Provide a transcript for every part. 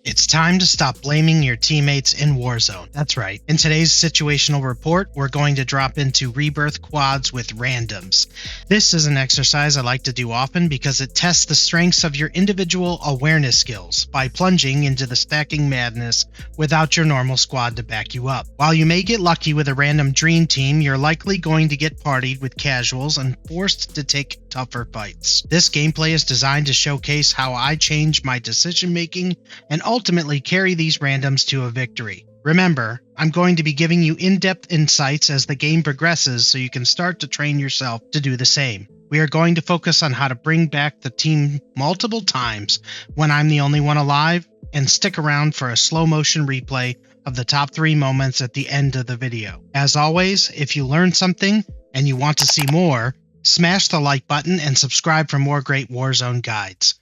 It's time to stop blaming your teammates in Warzone. That's right. In today's situational report, we're going to drop into Rebirth quads with randoms. This is an exercise I like to do often because it tests the strengths of your individual awareness skills by plunging into the stacking madness without your normal squad to back you up. While you may get lucky with a random dream team, you're likely going to get partied with casuals and forced to take tougher fights. This gameplay is designed to showcase how I change my decision making and ultimately carry these randoms to a victory. Remember, I'm going to be giving you in-depth insights as the game progresses so you can start to train yourself to do the same. We are going to focus on how to bring back the team multiple times when I'm the only one alive, and stick around for a slow motion replay of the top 3 moments at the end of the video. As always, if you learned something and you want to see more, smash the like button and subscribe for more great Warzone guides.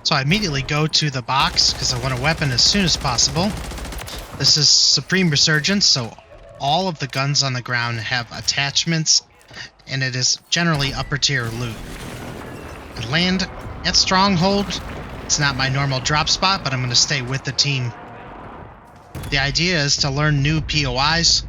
So I immediately go to the box because I want a weapon as soon as possible. This is Supreme Resurgence, so all of the guns on the ground have attachments, and it is generally upper tier loot. I land at Stronghold. It's not my normal drop spot, but I'm going to stay with the team. The idea is to learn new POIs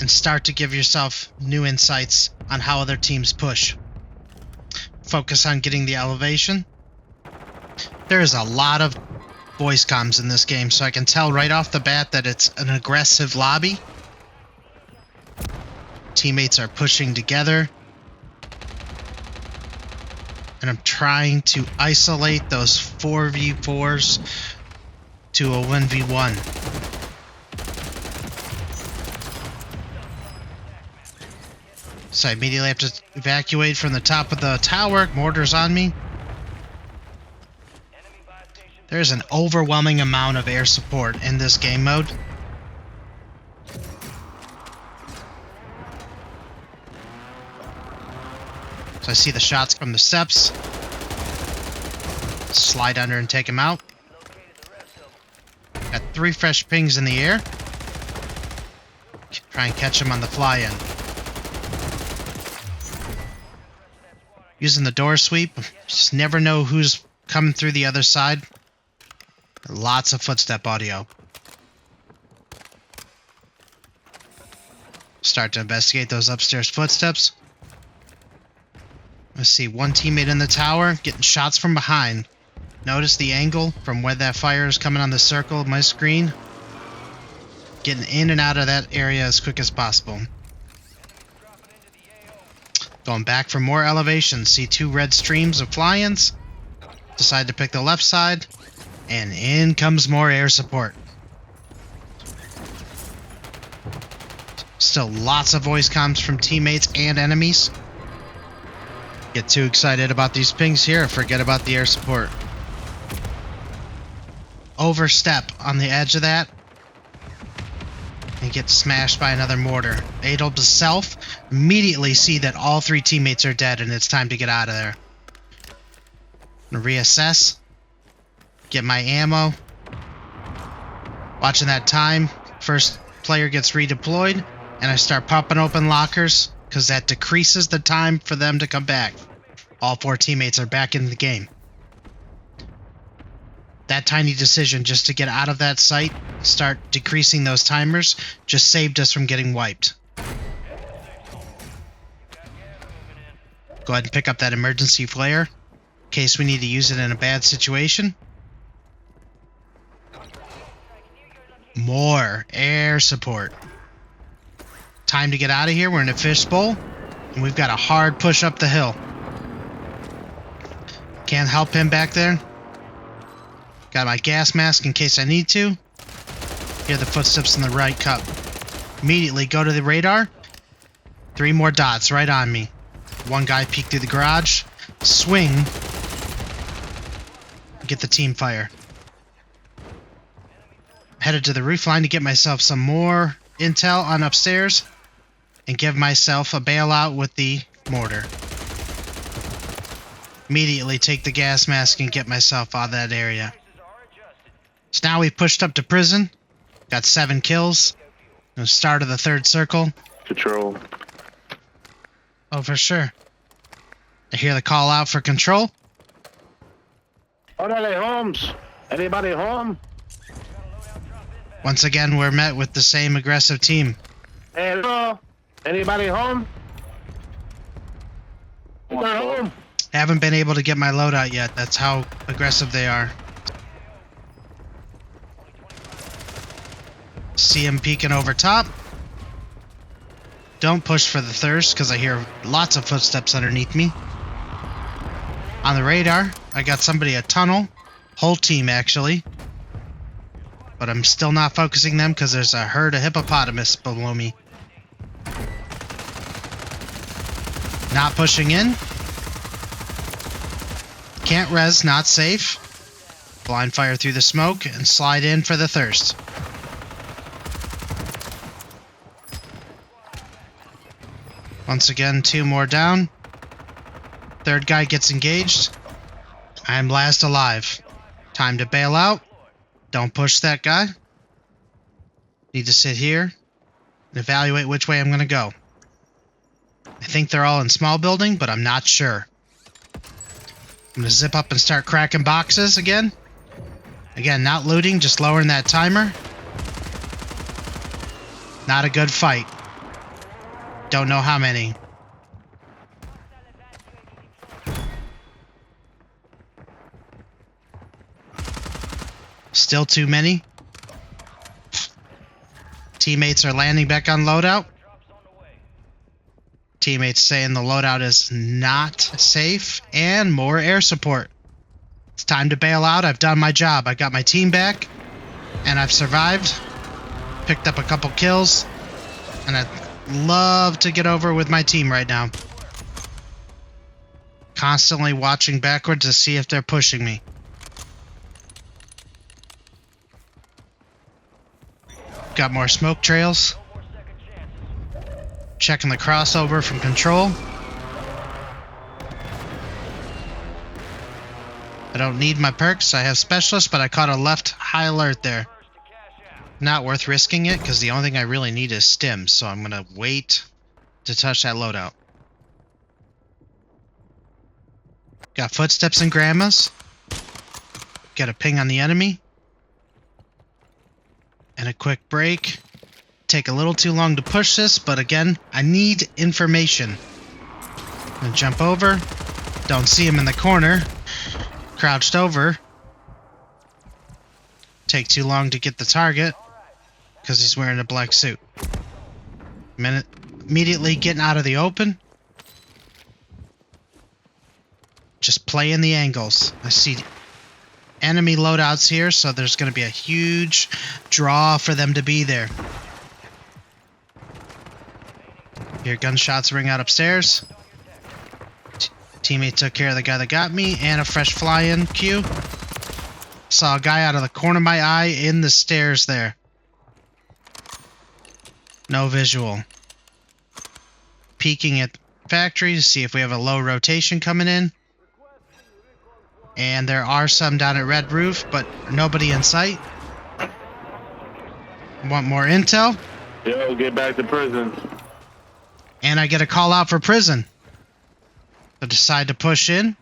and start to give yourself new insights on how other teams push. Focus on getting the elevation. There is a lot of voice comms in this game, so I can tell right off the bat that it's an aggressive lobby. Teammates are pushing together. And I'm trying to isolate those 4v4s to a 1v1. So I immediately have to evacuate from the top of the tower. Mortar's on me. There's an overwhelming amount of air support in this game mode. So I see the shots from the steps. Slide under and take him out. Got 3 fresh pings in the air. Try and catch him on the fly-in. Using the door sweep. Just never know who's coming through the other side. Lots of footstep audio. Start to investigate those upstairs footsteps. Let's see, one teammate in the tower getting shots from behind. Notice the angle from where that fire is coming on the circle of my screen. Getting in and out of that area as quick as possible. Going back for more elevation. See 2 red streams of fly-ins. Decide to pick the left side. And in comes more air support. Still lots of voice comms from teammates and enemies. Get too excited about these pings here, forget about the air support. Overstep on the edge of that and get smashed by another mortar. Adolf himself immediately see that all 3 teammates are dead and it's time to get out of there. I'm gonna reassess. Get my ammo. Watching that time. First player gets redeployed, and I start popping open lockers because that decreases the time for them to come back. All 4 teammates are back in the game. That tiny decision just to get out of that site, start decreasing those timers, just saved us from getting wiped. Go ahead and pick up that emergency flare in case we need to use it in a bad situation. More air support. Time to get out of here. We're in a fishbowl, and we've got a hard push up the hill. Can't help him back there. Got my gas mask in case I need to. Hear the footsteps in the right cup. Immediately go to the radar. 3 more dots right on me. One guy peeked through the garage. Swing. Get the team fire. Headed to the roof line to get myself some more intel on upstairs and give myself a bailout with the mortar. Immediately take the gas mask and get myself out of that area. So now we've pushed up to prison. Got 7 kills. The start of the 3rd circle. Control. Oh, for sure. I hear the call out for control. Orderly Holmes. Anybody home? Once again, we're met with the same aggressive team. Hello? Anybody home? They're home. Haven't been able to get my loadout yet. That's how aggressive they are. See him peeking over top. Don't push for the thirst because I hear lots of footsteps underneath me. On the radar, I got somebody a tunnel. Whole team, actually. But I'm still not focusing them because there's a herd of hippopotamus below me. Not pushing in. Can't res, not safe. Blind fire through the smoke and slide in for the thirst. Once again, 2 more down. Third guy gets engaged. I'm last alive. Time to bail out. Don't push that guy. Need to sit here and evaluate which way I'm going to go. I think they're all in small building, but I'm not sure. I'm going to zip up and start cracking boxes again. Again, not looting, just lowering that timer. Not a good fight. Don't know how many. Still too many. Teammates are landing back on loadout. Teammates saying the loadout is not safe and more air support. It's time to bail out. I've done my job. I got my team back and I've survived. Picked up a couple kills and I'd love to get over with my team right now. Constantly watching backwards to see if they're pushing me. Got more smoke trails. Checking the crossover from control. I don't need my perks. I have specialists, but I caught a left high alert there. Not worth risking it because the only thing I really need is stims, so I'm going to wait to touch that loadout. Got footsteps and grandmas. Got a ping on the enemy. And a quick break. Take a little too long to push this, but again, I need information. I'm gonna jump over. Don't see him in the corner. Crouched over. Take too long to get the target because he's wearing a black suit. Immediately getting out of the open. Just playing the angles. I see enemy loadouts here, so there's going to be a huge draw for them to be there. Hear gunshots ring out upstairs. Teammate took care of the guy that got me, and a fresh fly-in queue. Saw a guy out of the corner of my eye in the stairs there. No visual. Peeking at factory to see if we have a low rotation coming in. And there are some down at Red Roof, but nobody in sight. Want more intel? Yo, get back to prison. And I get a call out for prison. So decide to push in.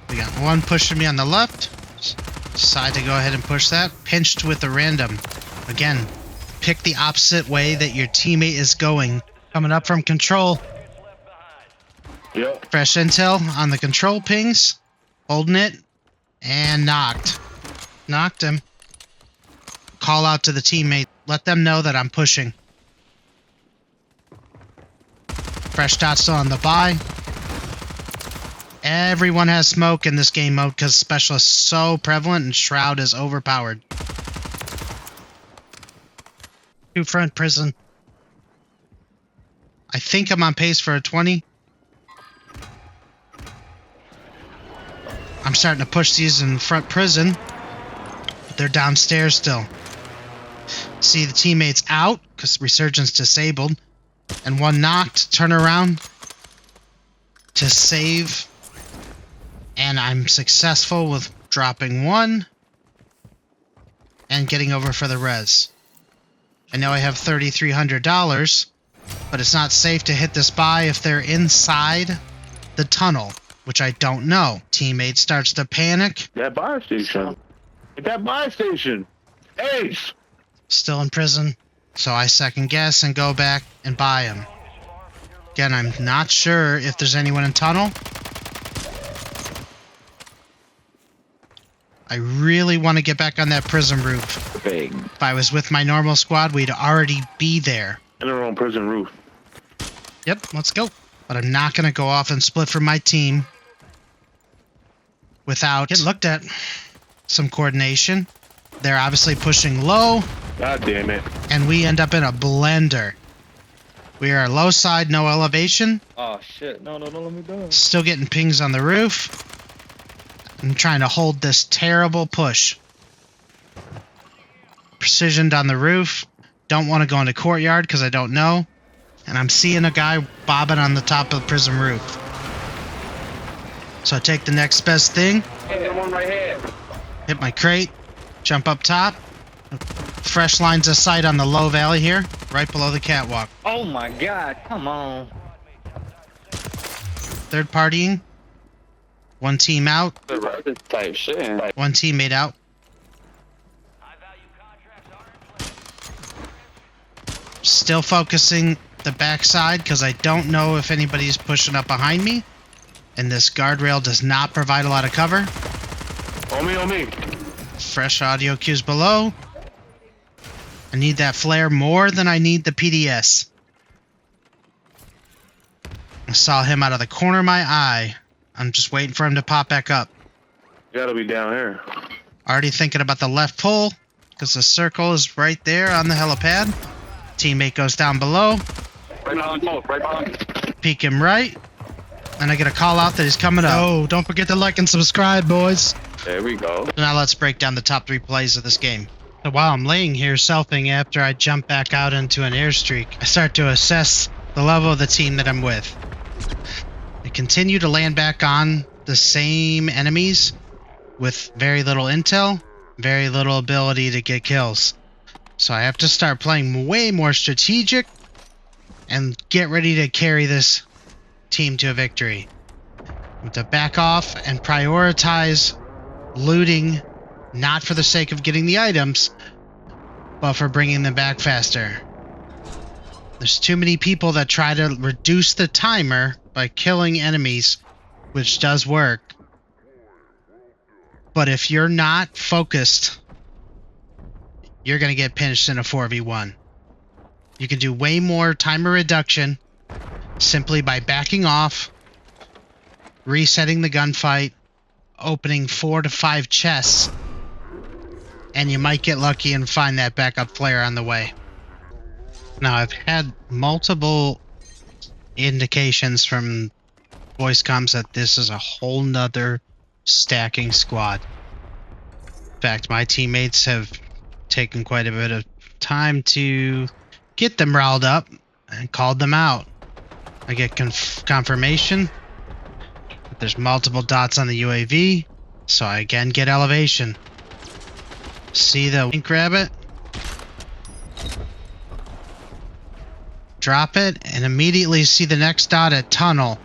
We got one pushing me on the left. Decide to go ahead and push that. Pinched with a random. Again, pick the opposite way that your teammate is going. Coming up from control. Yep. Fresh intel on the control pings. Holding it. And knocked. Knocked him. Call out to the teammate. Let them know that I'm pushing. Fresh dot still on the buy. Everyone has smoke in this game mode because Specialist is so prevalent and Shroud is overpowered. 2 front prison. I think I'm on pace for a 20. I'm starting to push these in front prison. But they're downstairs still. See the teammates out because Resurgence disabled. And one knocked. Turn around to save. And I'm successful with dropping one and getting over for the res. I know I have $3,300, but it's not safe to hit this buy if they're inside the tunnel, which I don't know. Teammate starts to panic. That buy station. That buy station. Ace. Still in prison, so I second guess and go back and buy him. Again, I'm not sure if there's anyone in tunnel. I really want to get back on that prison roof. Big. If I was with my normal squad, we'd already be there. In their own prison roof. Yep, let's go. But I'm not going to go off and split from my team without getting looked at. Some coordination. They're obviously pushing low. God damn it. And we end up in a blender. We are low side, no elevation. Oh shit, no, let me do it. Still getting pings on the roof. I'm trying to hold this terrible push. Precisioned on the roof. Don't want to go into courtyard because I don't know. And I'm seeing a guy bobbing on the top of the prison roof. So I take the next best thing. Hey, one right here. Hit my crate. Jump up top. Fresh lines of sight on the low valley here. Right below the catwalk. Oh my god, come on. Third partying. One team out. Type shit. One teammate out. Still focusing the backside because I don't know if anybody's pushing up behind me. And this guardrail does not provide a lot of cover. On me. Fresh audio cues below. I need that flare more than I need the PDS. I saw him out of the corner of my eye. I'm just waiting for him to pop back up. Gotta be down here. Already thinking about the left pull because the circle is right there on the helipad. Teammate goes down below. Right behind. Peek him right. And I get a call out that he's coming up. Oh, don't forget to like and subscribe, boys. There we go. Now let's break down the top 3 plays of this game. So while I'm laying here selfing after I jump back out into an airstreak, I start to assess the level of the team that I'm with. I continue to land back on the same enemies with very little intel, very little ability to get kills. So I have to start playing way more strategic and get ready to carry this team to a victory. I have to back off and prioritize looting, not for the sake of getting the items, but for bringing them back faster. There's too many people that try to reduce the timer by killing enemies, which does work. But if you're not focused, you're going to get pinched in a 4v1. You can do way more timer reduction simply by backing off, resetting the gunfight, opening 4 to 5 chests, and you might get lucky and find that backup flare on the way. Now, I've had multiple indications from voice comms that this is a whole nother stacking squad. In fact, my teammates have taken quite a bit of time to get them riled up and called them out. I get confirmation that there's multiple dots on the UAV, so I again get elevation. See the wink rabbit? Drop it and immediately see the next dot at tunnel,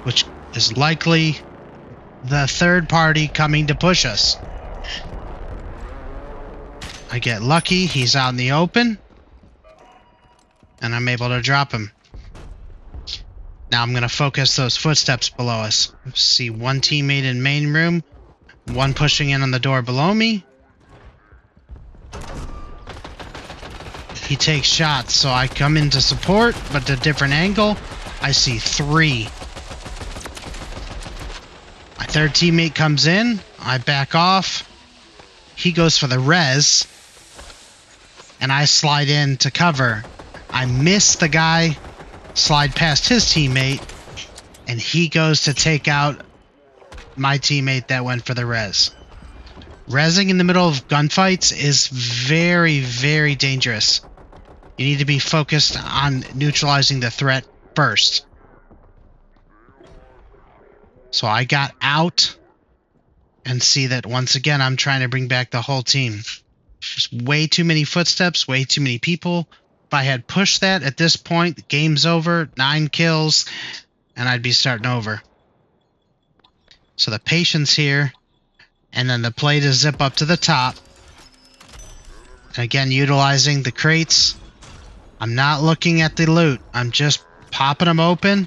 which is likely the third party coming to push us. I get lucky, he's out in the open, and I'm able to drop him. Now I'm going to focus those footsteps below us. See one teammate in main room, one pushing in on the door below me. He takes shots, so I come into support, but at a different angle. I see 3. My third teammate comes in. I back off. He goes for the res. And I slide in to cover. I miss the guy, slide past his teammate, and he goes to take out my teammate that went for the res. Resing in the middle of gunfights is very, very dangerous. You need to be focused on neutralizing the threat first. So I got out and see that once again I'm trying to bring back the whole team. There's way too many footsteps, way too many people I had pushed that at this point, the game's over, 9 kills, and I'd be starting over. So the patience here, and then the play to zip up to the top. And again, utilizing the crates. I'm not looking at the loot. I'm just popping them open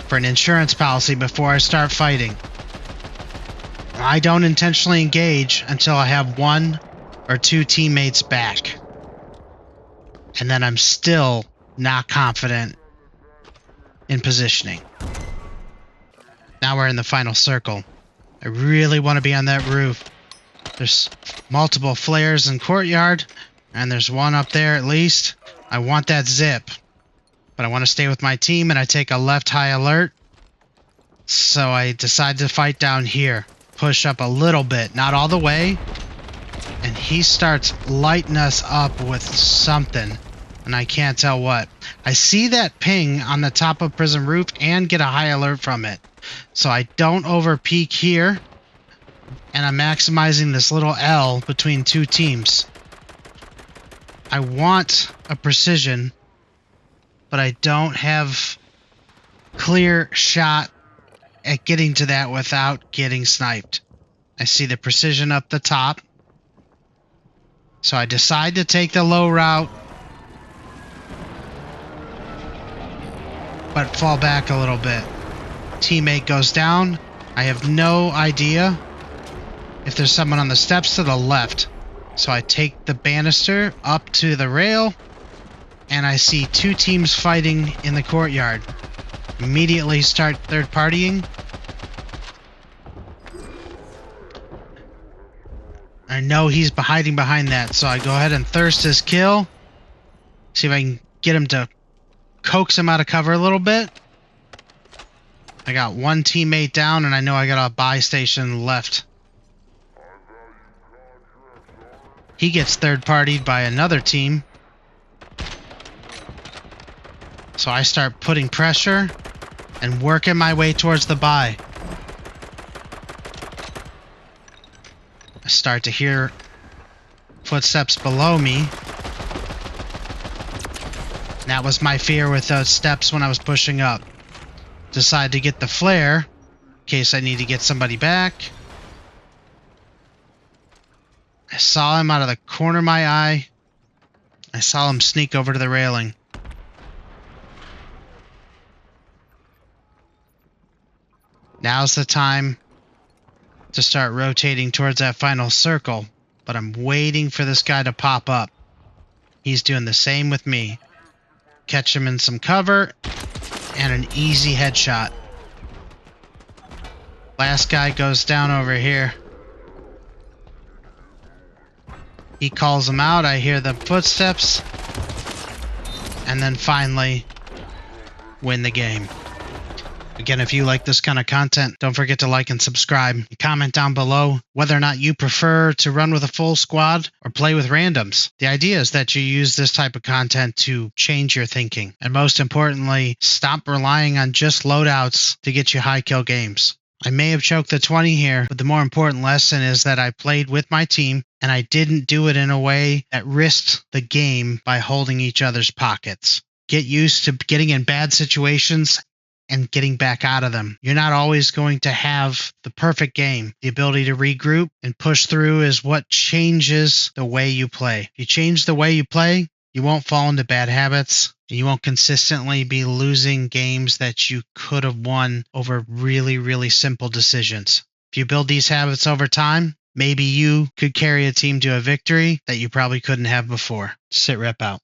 for an insurance policy before I start fighting. I don't intentionally engage until I have 1 or 2 teammates back. And then I'm still not confident in positioning. Now we're in the final circle. I really want to be on that roof. There's multiple flares in courtyard, and there's one up there at least. I want that zip, but I want to stay with my team, and I take a left high alert. So I decide to fight down here. Push up a little bit, not all the way. And he starts lighting us up with something, and I can't tell what. I see that ping on the top of prison roof and get a high alert from it. So I don't over peek here, and I'm maximizing this little L between 2 teams. I want a precision, but I don't have clear shot at getting to that without getting sniped. I see the precision up the top. So I decide to take the low route, but fall back a little bit. Teammate goes down. I have no idea if there's someone on the steps to the left. So I take the banister up to the rail, and I see 2 teams fighting in the courtyard. Immediately start third partying. I know he's hiding behind that, so I go ahead and thirst his kill. See if I can get him to coax him out of cover a little bit. I got 1 teammate down, and I know I got a buy station left. He gets third partied by another team. So I start putting pressure and working my way towards the buy. I start to hear footsteps below me. And that was my fear with those steps when I was pushing up. Decide to get the flare in case I need to get somebody back. I saw him out of the corner of my eye. I saw him sneak over to the railing. Now's the time to start rotating towards that final circle, but I'm waiting for this guy to pop up. He's doing the same with me. Catch him in some cover, and an easy headshot. Last guy goes down over here. He calls him out, I hear the footsteps, and then finally win the game. Again, if you like this kind of content, don't forget to like and subscribe. Comment down below whether or not you prefer to run with a full squad or play with randoms. The idea is that you use this type of content to change your thinking. And most importantly, stop relying on just loadouts to get you high kill games. I may have choked the 20 here, but the more important lesson is that I played with my team and I didn't do it in a way that risked the game by holding each other's pockets. Get used to getting in bad situations and getting back out of them. You're not always going to have the perfect game. The ability to regroup and push through is what changes the way you play. If you change the way you play, you won't fall into bad habits, and you won't consistently be losing games that you could have won over really, really simple decisions. If you build these habits over time, maybe you could carry a team to a victory that you probably couldn't have before. SitRep out.